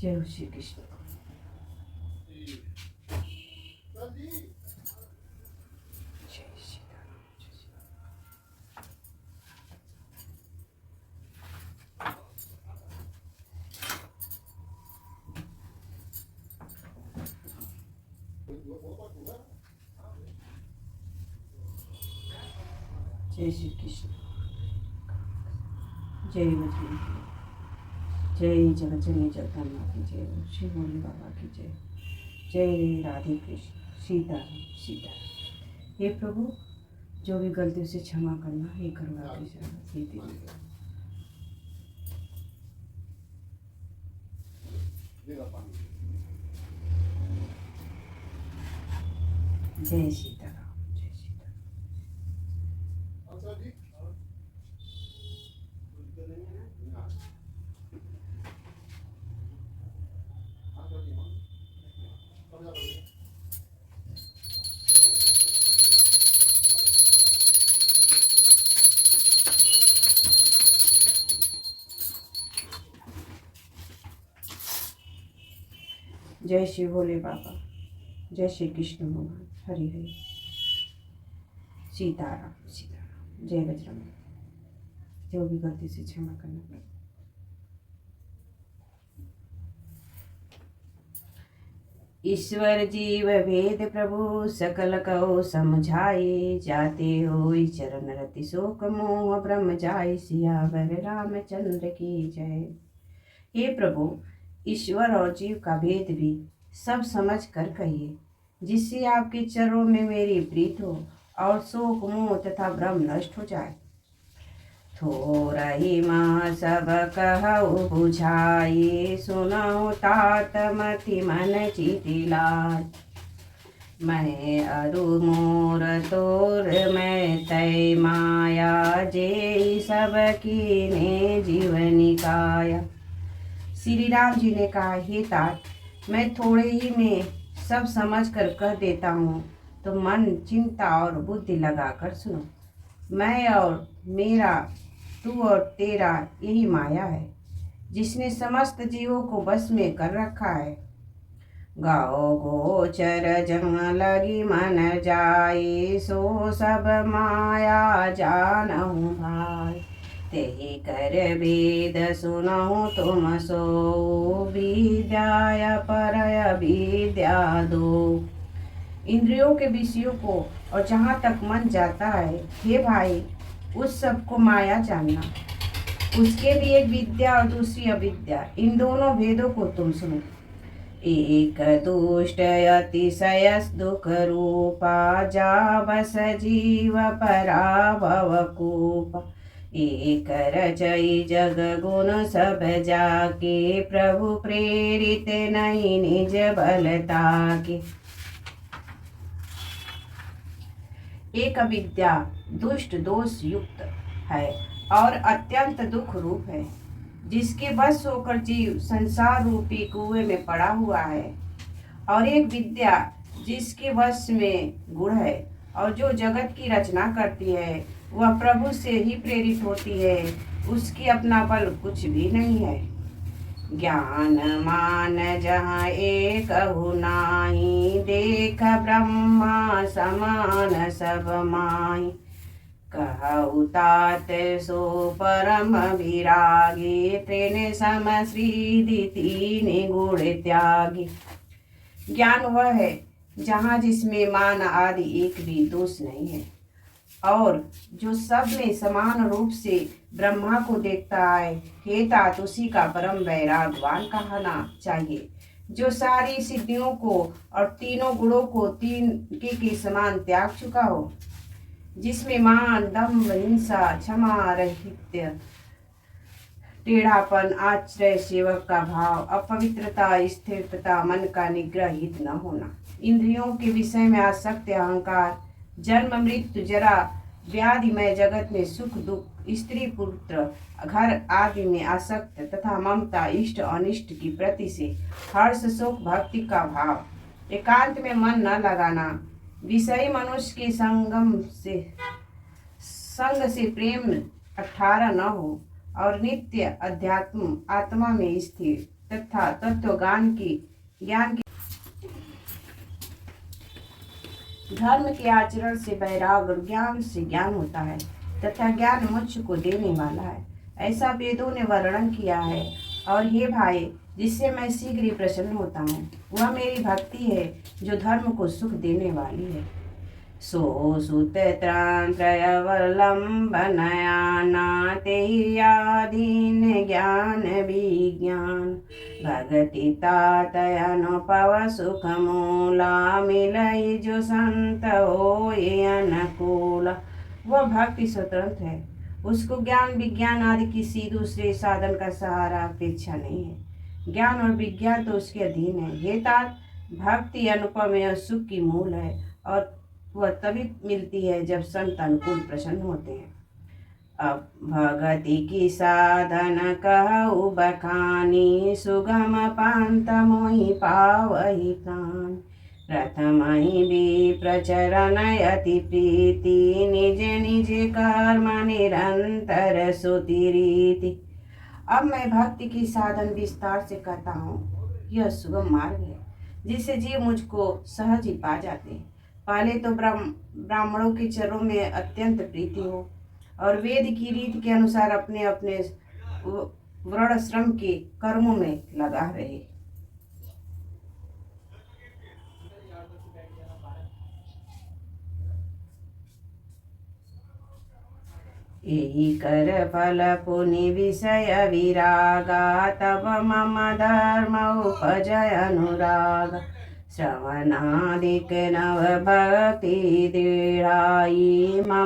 जय हो श्री कृष्ण। जय श्री कृष्ण। जय बजरंग, जय जगत जननी जगदम्बा की जय, श्री भोले बाबा की जय, जय राधे कृष्ण, सीताराम सीताराम। हे प्रभु, जो भी गलती से क्षमा करना, हे करुणा की शरण, हे देवी। जय सीताराम, जय सीताराम। जय श्री भोले बाबा, जय श्री कृष्ण भगवान, हरि हरि, सीताराम सीताराम। जय बजरंग, जो भी गलती से क्षमा करना। ईश्वर जीव भेद प्रभु सकल कहो समझाए, जाते हो चरण रति शोक मोह ब्रह्म जाय, सियावर रामचंद्र की जय। हे प्रभु, ईश्वर और जीव का भेद भी सब समझ कर कहिए, जिससे आपके चरणों में मेरी प्रीत हो और शोक मोह तथा भ्रम नष्ट हो जाए। थोरही माँ सब कहु बुझाए, सुनौ तात मति मन चिति लाय। मैं अरु मोर तोर मैं तय माया, जे सब कीने जीवनी काया। श्री राम जी ने कहा, हे तात, मैं थोड़े ही में सब समझ कर कह देता हूँ, तो मन चिंता और बुद्धि लगाकर सुनो। मैं और मेरा, तू और तेरा यही माया है, जिसने समस्त जीवों को बस में कर रखा है। गाओ गोचर जहाँ लगी मन जाए, सो सब माया जानहु भाई। तेहि कर वेद सुनहु तुम सो, विद्या परय विद्या दो। इंद्रियों के विषयों को और जहाँ तक मन जाता है, हे भाई, उस सब को माया जानना। उसके भी एक विद्या और दूसरी अविद्या, इन दोनों भेदों को तुम सुनो। एक दुष्ट अतिशय दुख रूपा, जा बस जीव पराभव कूपा। एक रचई जग गुण सब जाके, प्रभु प्रेरित नहीं निज बलता के। एक अविद्या दुष्ट दोष युक्त है और अत्यंत दुख रूप है, जिसके बस होकर जीव संसार रूपी कुएं में पड़ा हुआ है। और एक विद्या जिसके वश में गुण है और जो जगत की रचना करती है, वह प्रभु से ही प्रेरित होती है, उसकी अपना बल कुछ भी नहीं है। ज्ञान मान जहाँ एक नाही, देख ब्रह्मा समान सब माही। कहु तात सो परम विरागी, तेने सम श्रीधि तीन गुण त्यागी। ज्ञान वह है जहाँ जिसमें मान आदि एक भी दोष नहीं है, और जो सब में समान रूप से ब्रह्मा को देखता है। हे तात, उसी का परम वैरागवान कहना चाहिए, जो सारी सिद्धियों को और तीनों गुणों को तीन के समान त्याग चुका हो, जिसमें मान दम्भ हिंसा क्षमा रहित्य टेढ़ापन आश्रय सेवक का भाव अपवित्रता स्थिरता मन का निग्रह हित न होना इंद्रियों के विषय में आसक्त अहंकार जन्म मृत्यु जरा व्याधिमय जगत में सुख दुख स्त्री पुत्र घर आदि में आसक्त तथा ममता इष्ट अनिष्ट की प्रति से हर्ष शोक भक्ति का भाव एकांत में मन न लगाना विषयी मनुष्य के संग से प्रेम 18 न हो और नित्य अध्यात्म आत्मा में स्थिर तथा तत्व ज्ञान की धर्म के आचरण से वैराग्य और ज्ञान से ज्ञान होता है तथा ज्ञान मोक्ष को देने वाला है, ऐसा वेदों ने वर्णन किया है। और हे भाई, जिससे मैं शीघ्र ही प्रसन्न होता हूँ, वह मेरी भक्ति है जो धर्म को सुख देने वाली है। सो सुत त्राण त्रयवलंबनया नाते यादीन ज्ञान विज्ञान भगति तातय अनुपव सुख मूला मिलई जो संत हो ये अनुकूला। वह भक्ति स्वतंत्र है, उसको ज्ञान विज्ञान आदि किसी दूसरे साधन का सहारा अपेक्षा नहीं है। ज्ञान और विज्ञान तो उसके अधीन है। हे तात, भक्ति अनुपम और सुख की मूल है और वह तभी मिलती है जब संत अनुकूल प्रसन्न होते हैं। अब भगति की साधन कहु बखानी सुगम पांत मोहि पावहि प्राण प्रथम ही भी प्रचरण अति प्रीति निज निज कर्म निरंतर सुति रीति। अब मैं भक्ति की साधन विस्तार से कहता हूँ। यह सुगम मार्ग है जिससे जीव मुझको सहज ही पा जाते हैं। पहले तो ब्राह्मणों के चरों में अत्यंत प्रीति हो और वेद की रीति के अनुसार अपने अपने वर्ण श्रम के कर्मों में लगा रहे। यही कर फल पुनि विषय विरागा तब मम धर्म उपजय अनुराग श्रवणादिक नव भक्ति दृढ़ाई।